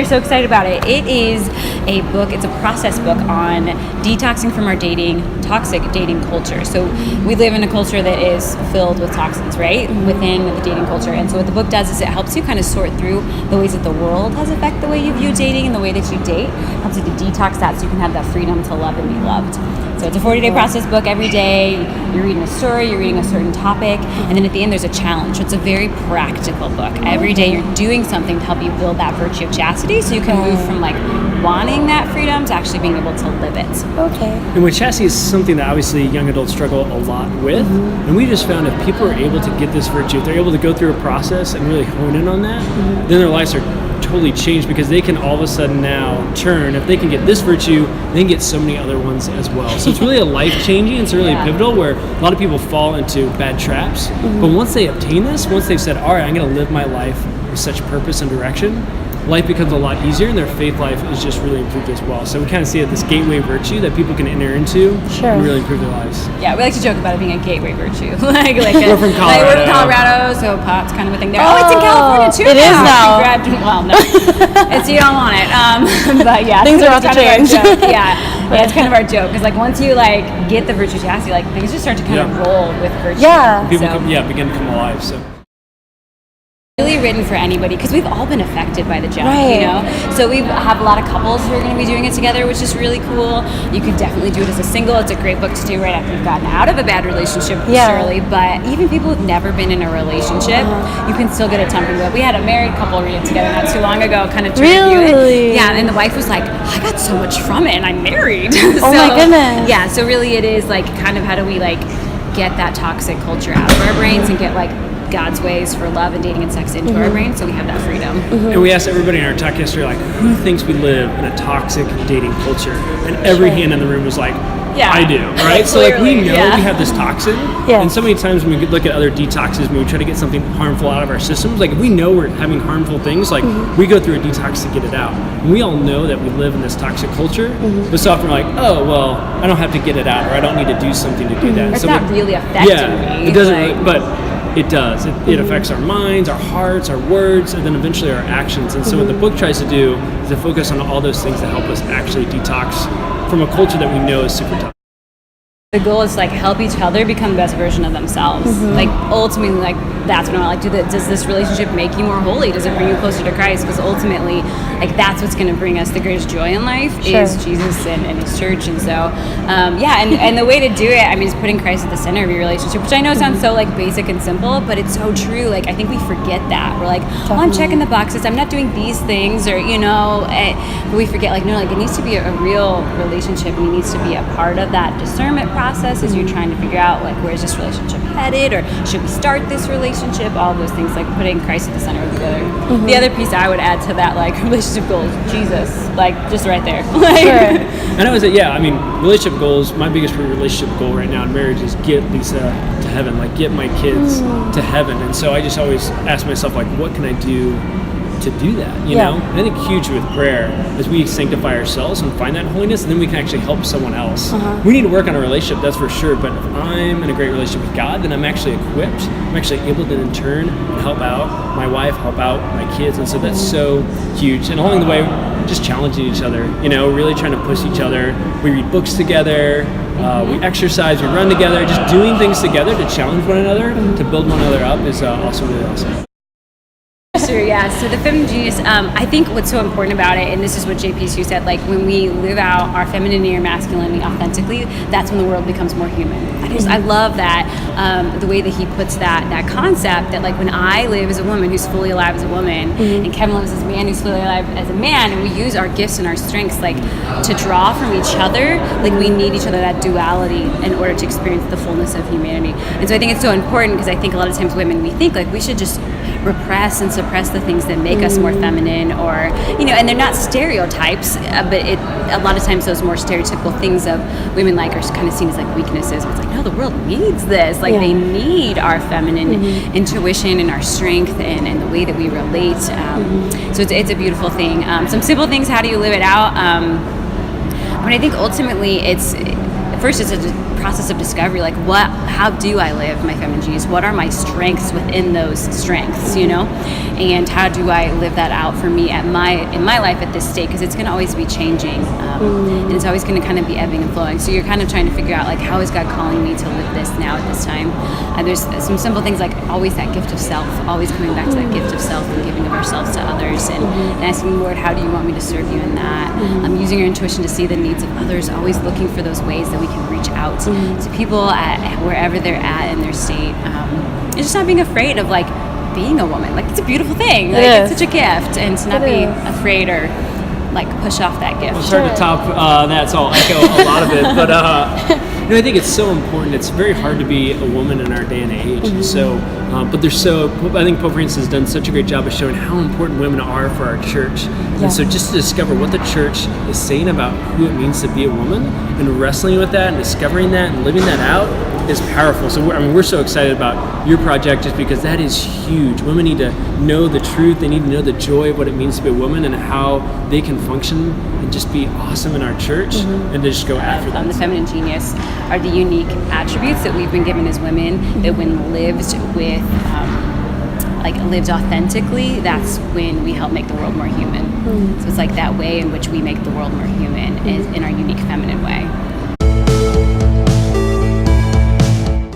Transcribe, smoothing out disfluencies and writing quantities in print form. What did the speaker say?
we're so excited about it. It is a book, it's a process book on detoxing from our toxic dating culture. So we live in a culture that is filled with toxins, right? Within the dating culture. And so what the book does is it helps you kind of sort through the ways that the world has affected the way you view dating and the way that you date. It helps you to detox that so you can have that freedom to love and be loved. So it's a 40-day process book. Every day you're reading a story, you're reading a certain topic, and then at the end there's a challenge. So it's a very practical book. Every day you're doing something to help you build that virtue of chastity so you can move from like wanting that freedom to actually being able to live it. Okay. And with chastity is something that obviously young adults struggle a lot with. And we just found if people are able to get this virtue, if they're able to go through a process and really hone in on that, then their lives are totally changed because they can all of a sudden now turn. If they can get this virtue, they can get so many other ones as well. So it's really a life-changing, it's really pivotal where a lot of people fall into bad traps. But once they obtain this, once they've said, all right, I'm going to live my life with such purpose and direction, life becomes a lot easier and their faith life is just really improved as well. So we kind of see it this gateway virtue that people can enter into and really improve their lives. Yeah, we like to joke about it being a gateway virtue. We're from Colorado. We're from Colorado, so pot's kind of a thing there. Oh, it's in California too. It is now. Well, no, it's you don't want it. But yeah, things are about to change. Yeah, it's kind of our joke because like once you like get the virtue chastity, like things just start to kind of roll with virtue. Yeah, people begin to come alive. So. Really written for anybody because we've all been affected by the junk, you know? So we have a lot of couples who are going to be doing it together, which is really cool. You could definitely do it as a single. It's a great book to do right after you've gotten out of a bad relationship, surely. But even people who've never been in a relationship, you can still get a ton from it. We had a married couple read it together not too long ago, kind of to review it. Yeah, and the wife was like, I got so much from it and I'm married. Oh my goodness. Yeah, so really it is like kind of how do we like get that toxic culture out of our brains and get like God's ways for love and dating and sex into our brain, so we have that freedom. And we asked everybody in our tech history, like, who thinks we live in a toxic dating culture? And every hand in the room was like, I do, right? So like we know we have this toxin, and so many times when we look at other detoxes, when we try to get something harmful out of our systems, like if we know we're having harmful things, like we go through a detox to get it out. And we all know that we live in this toxic culture, but so often we're like, oh, well, I don't have to get it out, or I don't need to do something to do that. It's so not really affecting me. It doesn't, but it does. It affects our minds, our hearts, our words, and then eventually our actions. And so what the book tries to do is to focus on all those things that help us actually detox from a culture that we know is super toxic. The goal is to like help each other become the best version of themselves. Like ultimately, like that's what I like. Does this relationship make you more holy? Does it bring you closer to Christ? Because ultimately, like that's what's going to bring us the greatest joy in life is Jesus and His church. And so, and the way to do it, I mean, is putting Christ at the center of your relationship, which I know sounds so like basic and simple, but it's so true. Like I think we forget that. We're like, oh, I'm checking the boxes. I'm not doing these things, or but we forget like no, like it needs to be a real relationship, and it needs to be a part of that discernment process as you're trying to figure out like where's this relationship headed, or should we start this relationship? All of those things, like putting Christ at the center of the other. The other piece I would add to that, like relationship goals, Jesus, like just right there. And I was relationship goals. My biggest relationship goal right now in marriage is get Lisa to heaven, like get my kids to heaven. And so I just always ask myself, like, what can I do to do that, you know? And I think huge with prayer is we sanctify ourselves and find that holiness, and then we can actually help someone else. We need to work on a relationship, that's for sure, but if I'm in a great relationship with God, then I'm actually equipped. I'm actually able to in turn help out my wife, help out my kids, and so that's so huge. And along the way, just challenging each other, really trying to push each other. We read books together, we exercise, we run together, just doing things together to challenge one another, to build one another up is also really awesome. Sure, yeah. So the Feminine Genius, I think what's so important about it, and this is what JP said, like when we live out our femininity or masculinity authentically, that's when the world becomes more human. I love that, the way that he puts that concept that like when I live as a woman who's fully alive as a woman, and Kevin lives as a man who's fully alive as a man, and we use our gifts and our strengths like to draw from each other, like we need each other, that duality, in order to experience the fullness of humanity. And so I think it's so important because I think a lot of times women, we think like we should just repress and suppress the things that make us more feminine, or and they're not stereotypes, but a lot of times those more stereotypical things of women like are kind of seen as like weaknesses. It's like no, the world needs this. Like they need our feminine intuition and our strength and the way that we relate. So it's a beautiful thing. Some simple things. How do you live it out? I think ultimately it's first it's a process of discovery, like how do I live my feminine genius? What are my strengths within those strengths, you know? And how do I live that out for me in my life at this state? Because it's going to always be changing, and it's always going to kind of be ebbing and flowing. So you're kind of trying to figure out, like, how is God calling me to live this now at this time? There's some simple things, like always that gift of self, always coming back to that gift of self and giving of ourselves to others, and asking, Lord, how do you want me to serve you in that? Using our intuition to see the needs of others, always looking for those ways that we can reach out to people at wherever they're at in their state. And just not being afraid of, like, being a woman. Like, it's a beautiful thing. Like, it's such a gift, and to not be afraid or like push off that gift. It's hard to top that, so I'll echo a lot of it. But I think it's so important. It's very hard to be a woman in our day and age. So, but I think Pope Francis has done such a great job of showing how important women are for our church. And so just to discover what the church is saying about who it means to be a woman, and wrestling with that and discovering that and living that out is powerful. So we're so excited about your project, just because that is huge. Women need to know the truth. They need to know the joy of what it means to be a woman and how they can function and just be awesome in our church, and to just go after that. The feminine genius are the unique attributes that we've been given as women, that when lived with, lived authentically, that's when we help make the world more human. So it's like that way in which we make the world more human is in our unique feminine way.